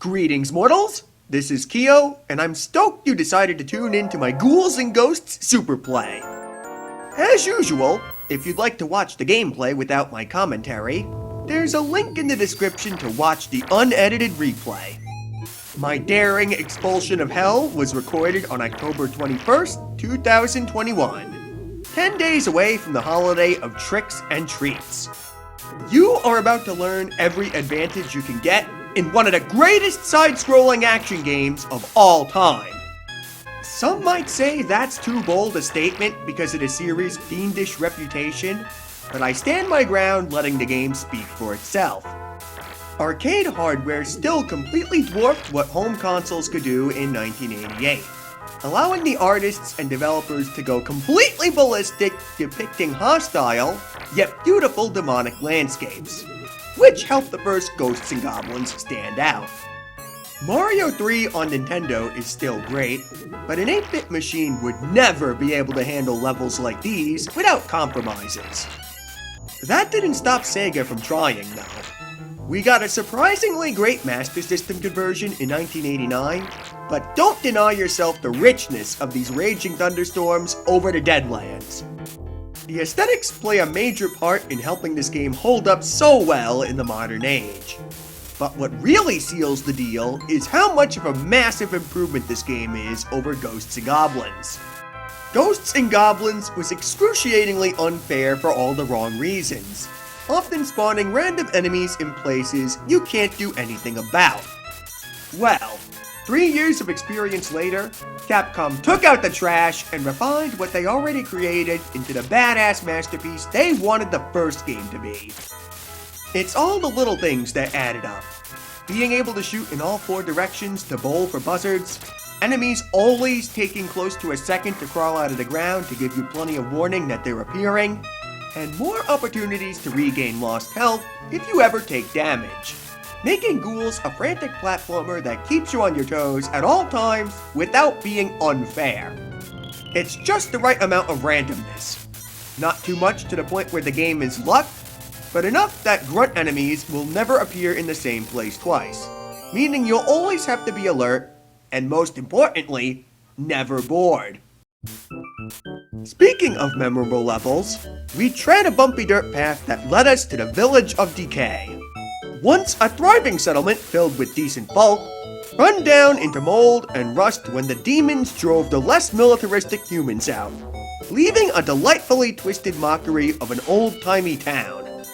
Greetings, mortals! This is Keo, and I'm stoked you decided to tune in to my Ghouls N Ghosts Super Play. As usual, if you'd like to watch the gameplay without my commentary, there's a link in the description to watch the unedited replay. My daring expulsion of hell was recorded on October 21st, 2021, 10 days away from the holiday of tricks and treats. You are about to learn every advantage you can get in one of the greatest side-scrolling action games of all time. Some might say that's too bold a statement because of the series' fiendish reputation, but I stand my ground letting the game speak for itself. Arcade hardware still completely dwarfed what home consoles could do in 1988, allowing the artists and developers to go completely ballistic, depicting hostile, yet beautiful demonic landscapes, which helped the first Ghosts and Goblins stand out. Mario 3 on Nintendo is still great, but an 8-bit machine would never be able to handle levels like these without compromises. That didn't stop Sega from trying, though. We got a surprisingly great Master System conversion in 1989, but don't deny yourself the richness of these raging thunderstorms over the Deadlands. The aesthetics play a major part in helping this game hold up so well in the modern age. But what really seals the deal is how much of a massive improvement this game is over Ghosts and Goblins. Ghosts and Goblins was excruciatingly unfair for all the wrong reasons, often spawning random enemies in places you can't do anything about. Well, 3 years of experience later, Capcom took out the trash and refined what they already created into the badass masterpiece they wanted the first game to be. It's all the little things that added up. Being able to shoot in all 4 directions to bowl for buzzards, enemies always taking close to a second to crawl out of the ground to give you plenty of warning that they're appearing, and more opportunities to regain lost health if you ever take damage, making Ghouls a frantic platformer that keeps you on your toes at all times without being unfair. It's just the right amount of randomness. Not too much to the point where the game is luck, but enough that grunt enemies will never appear in the same place twice, meaning you'll always have to be alert, and most importantly, never bored. Speaking of memorable levels, we tread a bumpy dirt path that led us to the village of Decay. Once a thriving settlement filled with decent folk, run down into mold and rust when the demons drove the less militaristic humans out, leaving a delightfully twisted mockery of an old-timey town.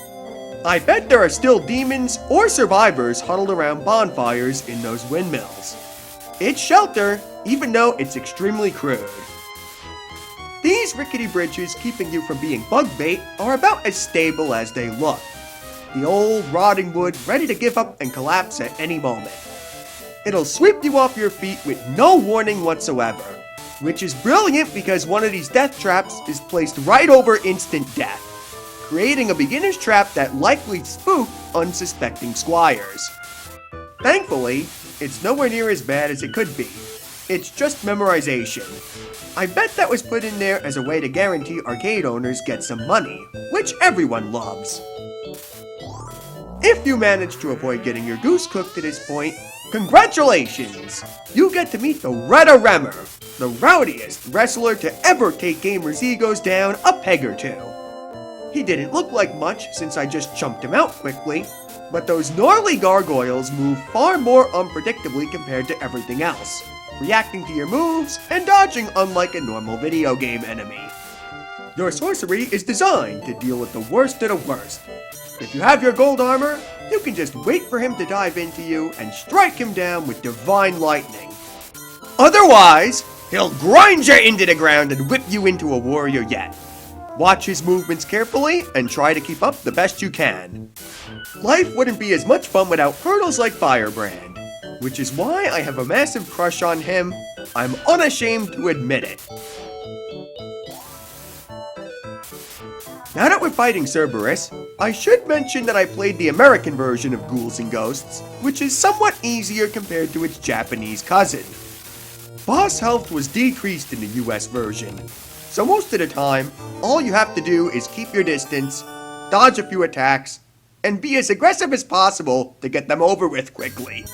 I bet there are still demons or survivors huddled around bonfires in those windmills. It's shelter, even though it's extremely crude. These rickety bridges keeping you from being bug bait are about as stable as they look. The old rotting wood ready to give up and collapse at any moment. It'll sweep you off your feet with no warning whatsoever, which is brilliant because one of these death traps is placed right over instant death, creating a beginner's trap that likely spooked unsuspecting squires. Thankfully, it's nowhere near as bad as it could be. It's just memorization. I bet that was put in there as a way to guarantee arcade owners get some money, which everyone loves. If you manage to avoid getting your goose cooked to this point, congratulations! You get to meet the Red Arremer, the rowdiest wrestler to ever take gamers' egos down a peg or two. He didn't look like much since I just chumped him out quickly, but those gnarly gargoyles move far more unpredictably compared to everything else, reacting to your moves and dodging unlike a normal video game enemy. Your sorcery is designed to deal with the worst of the worst. If you have your gold armor, you can just wait for him to dive into you and strike him down with divine lightning. Otherwise, he'll grind you into the ground and whip you into a warrior yet. Watch his movements carefully and try to keep up the best you can. Life wouldn't be as much fun without hurdles like Firebrand, which is why I have a massive crush on him. I'm unashamed to admit it. Now that we're fighting Cerberus, I should mention that I played the American version of Ghouls N Ghosts, which is somewhat easier compared to its Japanese cousin. Boss health was decreased in the US version, so most of the time, all you have to do is keep your distance, dodge a few attacks, and be as aggressive as possible to get them over with quickly.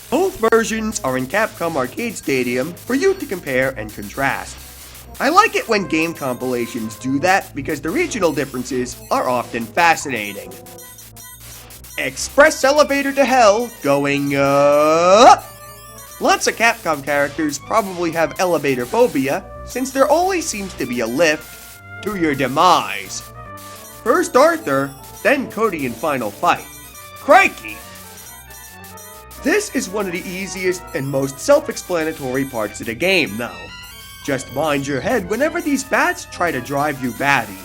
Both versions are in Capcom Arcade Stadium for you to compare and contrast. I like it when game compilations do that because the regional differences are often fascinating. Express elevator to hell, going up! Lots of Capcom characters probably have elevator phobia, since there always seems to be a lift to your demise. First Arthur, then Cody in Final Fight. Crikey! This is one of the easiest and most self-explanatory parts of the game, though. Just mind your head whenever these bats try to drive you batty,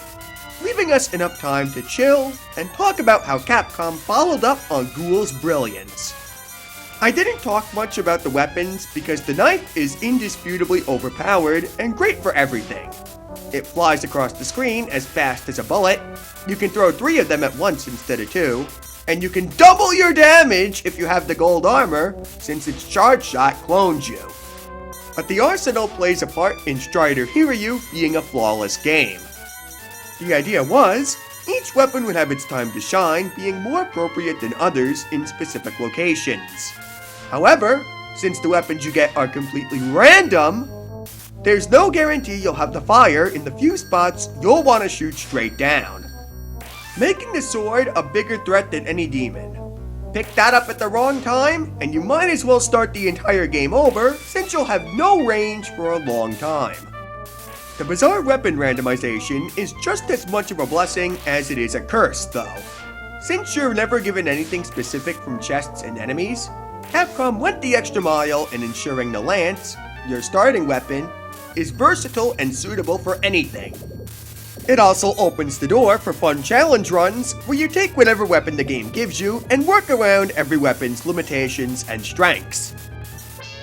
leaving us enough time to chill and talk about how Capcom followed up on Ghouls' brilliance. I didn't talk much about the weapons because the knife is indisputably overpowered and great for everything. It flies across the screen as fast as a bullet, you can throw 3 of them at once instead of 2, and you can double your damage if you have the gold armor, since its charge shot clones you. But the arsenal plays a part in Strider Hiryu being a flawless game. The idea was, each weapon would have its time to shine, being more appropriate than others in specific locations. However, since the weapons you get are completely random, there's no guarantee you'll have the fire in the few spots you'll want to shoot straight down, making the sword a bigger threat than any demon. Pick that up at the wrong time, and you might as well start the entire game over, since you'll have no range for a long time. The bizarre weapon randomization is just as much of a blessing as it is a curse, though. Since you're never given anything specific from chests and enemies, Capcom went the extra mile in ensuring the lance, your starting weapon, is versatile and suitable for anything. It also opens the door for fun challenge runs where you take whatever weapon the game gives you and work around every weapon's limitations and strengths.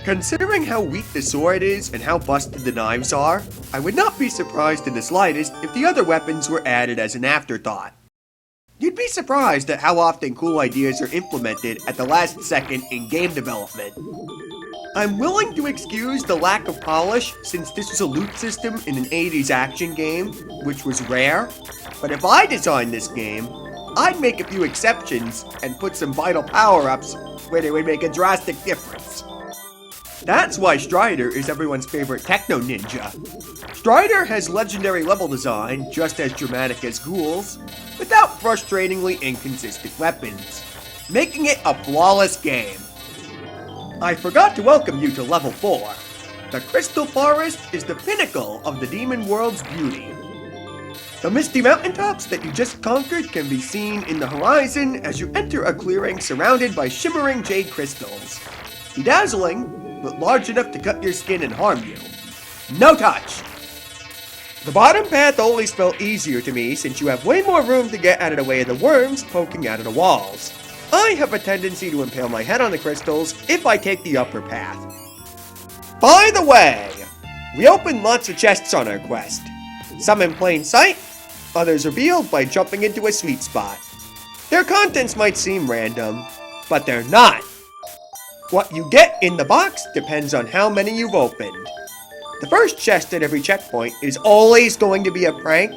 Considering how weak the sword is and how busted the knives are, I would not be surprised in the slightest if the other weapons were added as an afterthought. You'd be surprised at how often cool ideas are implemented at the last second in game development. I'm willing to excuse the lack of polish since this was a loot system in an 80s action game, which was rare, but if I designed this game, I'd make a few exceptions and put some vital power-ups where they would make a drastic difference. That's why Strider is everyone's favorite techno ninja. Strider has legendary level design, just as dramatic as Ghouls, without frustratingly inconsistent weapons, making it a flawless game. I forgot to welcome you to level 4. The Crystal Forest is the pinnacle of the demon world's beauty. The misty mountaintops that you just conquered can be seen in the horizon as you enter a clearing surrounded by shimmering jade crystals. Bedazzling, but large enough to cut your skin and harm you. No touch! The bottom path always felt easier to me since you have way more room to get out of the way of the worms poking out of the walls. I have a tendency to impale my head on the crystals if I take the upper path. By the way, we opened lots of chests on our quest. Some in plain sight, others revealed by jumping into a sweet spot. Their contents might seem random, but they're not. What you get in the box depends on how many you've opened. The first chest at every checkpoint is always going to be a prank,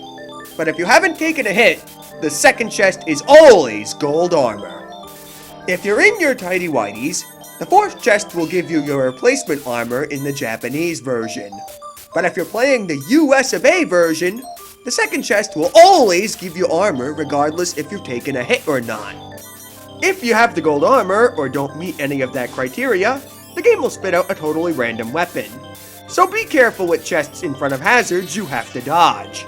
but if you haven't taken a hit, the second chest is always gold armor. If you're in your tidy whities, the fourth chest will give you your replacement armor in the Japanese version. But if you're playing the US of A version, the second chest will always give you armor regardless if you've taken a hit or not. If you have the gold armor or don't meet any of that criteria, the game will spit out a totally random weapon. So be careful with chests in front of hazards you have to dodge.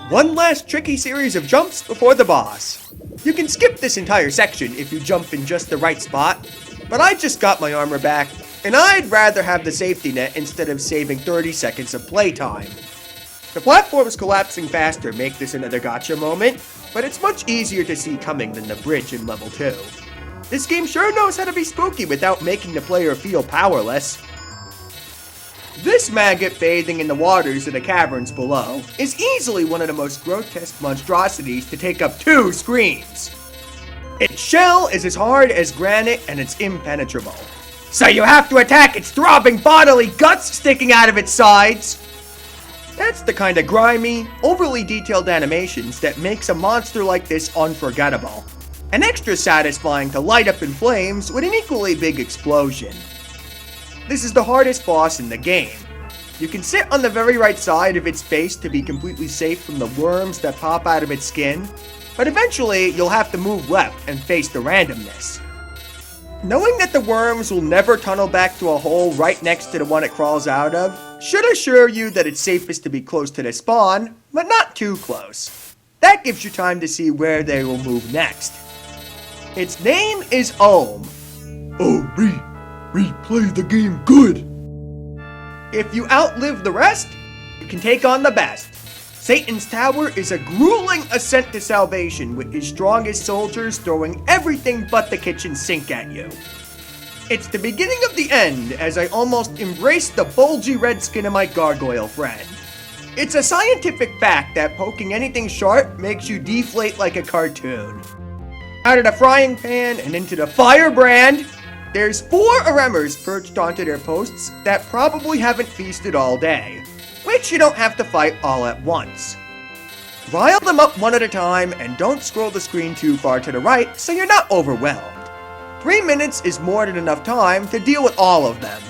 One last tricky series of jumps before the boss. You can skip this entire section if you jump in just the right spot, but I just got my armor back, and I'd rather have the safety net instead of saving 30 seconds of playtime. The platforms collapsing faster make this another gotcha moment, but it's much easier to see coming than the bridge in level 2. This game sure knows how to be spooky without making the player feel powerless. This maggot bathing in the waters of the caverns below is easily one of the most grotesque monstrosities to take up 2 screens. Its shell is as hard as granite and it's impenetrable, so you have to attack its throbbing bodily guts sticking out of its sides. That's the kind of grimy, overly detailed animations that makes a monster like this unforgettable. and extra satisfying to light up in flames with an equally big explosion. This is the hardest boss in the game. You can sit on the very right side of its face to be completely safe from the worms that pop out of its skin, but eventually you'll have to move left and face the randomness. Knowing that the worms will never tunnel back to a hole right next to the one it crawls out of should assure you that it's safest to be close to the spawn, but not too close. That gives you time to see where they will move next. Its name is Ohm. Oh, replay the game good. If you outlive the rest, you can take on the best. Satan's Tower is a grueling ascent to salvation with his strongest soldiers throwing everything but the kitchen sink at you. It's the beginning of the end as I almost embraced the bulgy red skin of my gargoyle friend. It's a scientific fact that poking anything sharp makes you deflate like a cartoon. Out of the frying pan and into the firebrand, there's 4 Arremers perched onto their posts that probably haven't feasted all day, which you don't have to fight all at once. Rile them up one at a time and don't scroll the screen too far to the right so you're not overwhelmed. 3 minutes is more than enough time to deal with all of them.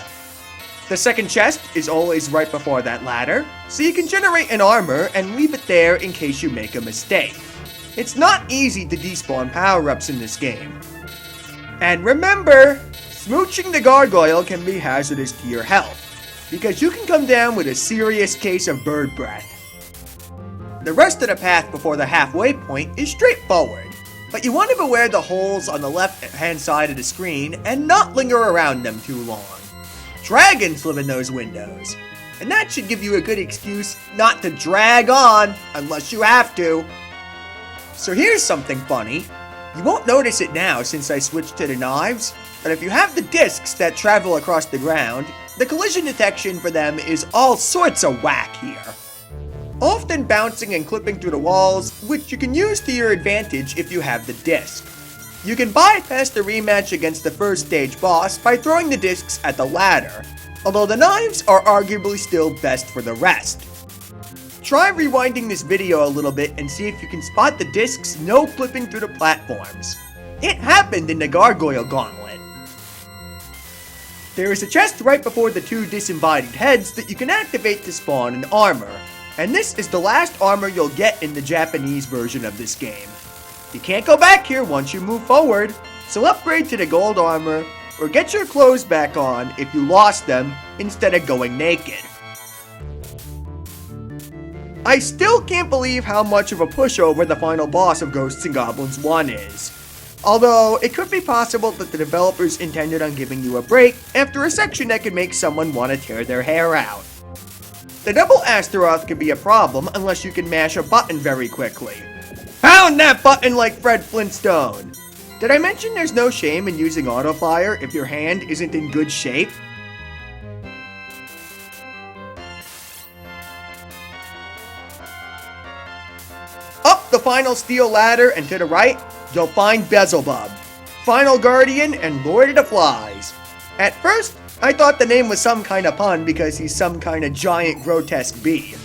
The second chest is always right before that ladder, so you can generate an armor and leave it there in case you make a mistake. It's not easy to despawn power-ups in this game. And remember, smooching the gargoyle can be hazardous to your health, because you can come down with a serious case of bird breath. The rest of the path before the halfway point is straightforward, but you want to beware the holes on the left-hand side of the screen and not linger around them too long. Dragons live in those windows, and that should give you a good excuse not to drag on unless you have to. So here's something funny. You won't notice it now since I switched to the knives, but if you have the discs that travel across the ground, the collision detection for them is all sorts of whack here. Often bouncing and clipping through the walls, which you can use to your advantage if you have the disc. You can bypass the rematch against the first stage boss by throwing the discs at the ladder, although the knives are arguably still best for the rest. Try rewinding this video a little bit and see if you can spot the discs no clipping through the platforms. It happened in the Gargoyle Gauntlet. There is a chest right before the 2 disembodied heads that you can activate to spawn an armor, and this is the last armor you'll get in the Japanese version of this game. You can't go back here once you move forward, so upgrade to the gold armor, or get your clothes back on if you lost them instead of going naked. I still can't believe how much of a pushover the final boss of Ghosts and Goblins 1 is. Although, it could be possible that the developers intended on giving you a break after a section that could make someone want to tear their hair out. The double Astaroth can be a problem unless you can mash a button very quickly. Pound that button like Fred Flintstone! Did I mention there's no shame in using autofire if your hand isn't in good shape? Up the final steel ladder and to the right, you'll find Beelzebub, Final Guardian and Lord of the Flies. At first, I thought the name was some kind of pun because he's some kind of giant grotesque bee.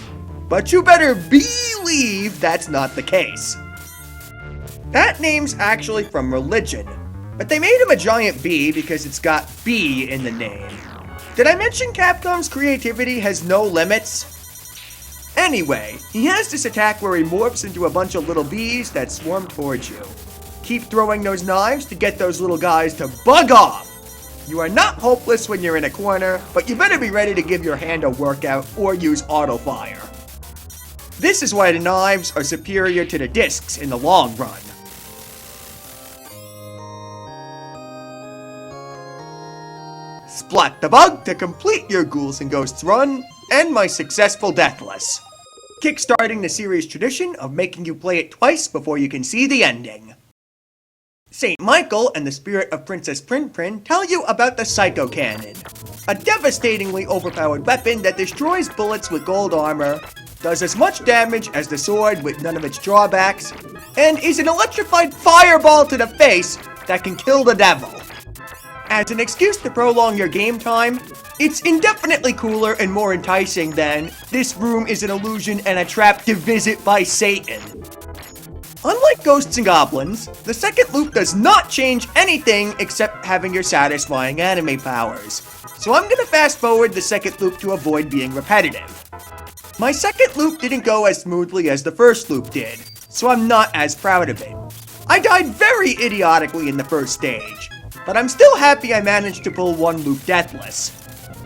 But you better believe that's not the case. That name's actually from religion, but they made him a giant bee because it's got bee in the name. Did I mention Capcom's creativity has no limits? Anyway, he has this attack where he morphs into a bunch of little bees that swarm towards you. Keep throwing those knives to get those little guys to bug off! You are not hopeless when you're in a corner, but you better be ready to give your hand a workout or use auto-fire. This is why the knives are superior to the discs in the long run. Splat the bug to complete your Ghouls N Ghosts run, and my successful Deathless. Kickstarting the series tradition of making you play it twice before you can see the ending. St. Michael and the spirit of Princess Prin tell you about the Psycho Cannon, a devastatingly overpowered weapon that destroys bullets with gold armor, does as much damage as the sword with none of its drawbacks, and is an electrified fireball to the face that can kill the devil. As an excuse to prolong your game time, it's indefinitely cooler and more enticing than "this room is an illusion and a trap to visit by Satan." Unlike Ghosts and Goblins, the second loop does not change anything except having your satisfying anime powers. So I'm gonna fast forward the second loop to avoid being repetitive. My second loop didn't go as smoothly as the first loop did, so I'm not as proud of it. I died very idiotically in the first stage, but I'm still happy I managed to pull one loop deathless.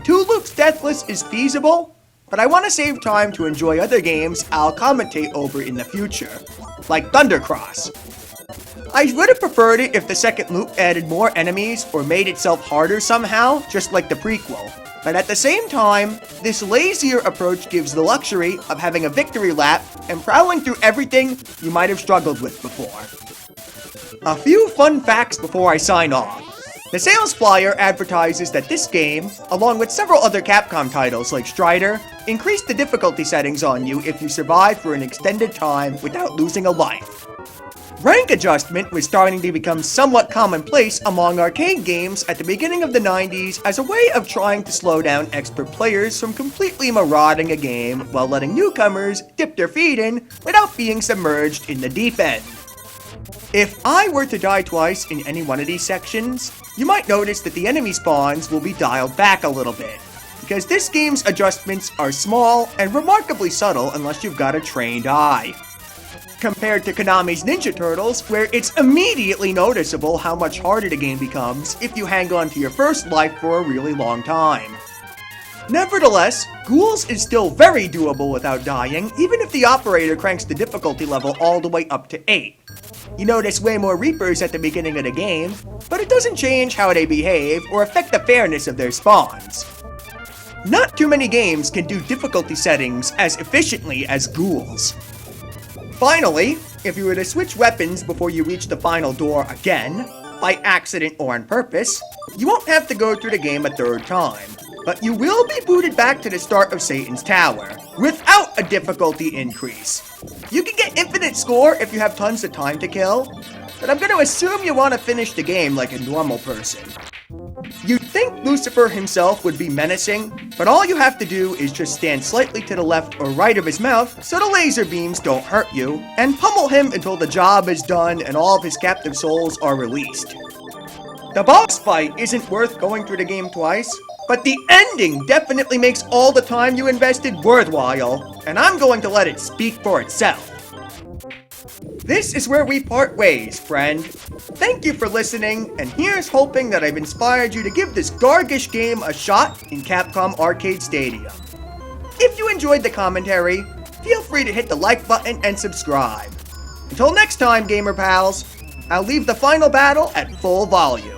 2 loops deathless is feasible, but I want to save time to enjoy other games I'll commentate over in the future, like Thundercross. I would have preferred it if the second loop added more enemies or made itself harder somehow, just like the prequel. But at the same time, this lazier approach gives the luxury of having a victory lap and prowling through everything you might have struggled with before. A few fun facts before I sign off. The sales flyer advertises that this game, along with several other Capcom titles like Strider, increased the difficulty settings on you if you survive for an extended time without losing a life. Rank adjustment was starting to become somewhat commonplace among arcade games at the beginning of the 90s as a way of trying to slow down expert players from completely marauding a game while letting newcomers dip their feet in without being submerged in the deep end. If I were to die twice in any one of these sections, you might notice that the enemy spawns will be dialed back a little bit, because this game's adjustments are small and remarkably subtle unless you've got a trained eye. Compared to Konami's Ninja Turtles, where it's immediately noticeable how much harder the game becomes if you hang on to your first life for a really long time. Nevertheless, Ghouls is still very doable without dying, even if the operator cranks the difficulty level all the way up to 8. You notice way more Reapers at the beginning of the game, but it doesn't change how they behave or affect the fairness of their spawns. Not too many games can do difficulty settings as efficiently as Ghouls. Finally, if you were to switch weapons before you reach the final door again, by accident or on purpose, you won't have to go through the game a third time, but you will be booted back to the start of Satan's Tower, without a difficulty increase. You can get infinite score if you have tons of time to kill, but I'm gonna assume you want to finish the game like a normal person. You'd think Lucifer himself would be menacing, but all you have to do is just stand slightly to the left or right of his mouth so the laser beams don't hurt you, and pummel him until the job is done and all of his captive souls are released. The boss fight isn't worth going through the game twice, but the ending definitely makes all the time you invested worthwhile, and I'm going to let it speak for itself. This is where we part ways, friend. Thank you for listening, and here's hoping that I've inspired you to give this gargish game a shot in Capcom Arcade Stadium. If you enjoyed the commentary, feel free to hit the like button and subscribe. Until next time, gamer pals, I'll leave the final battle at full volume.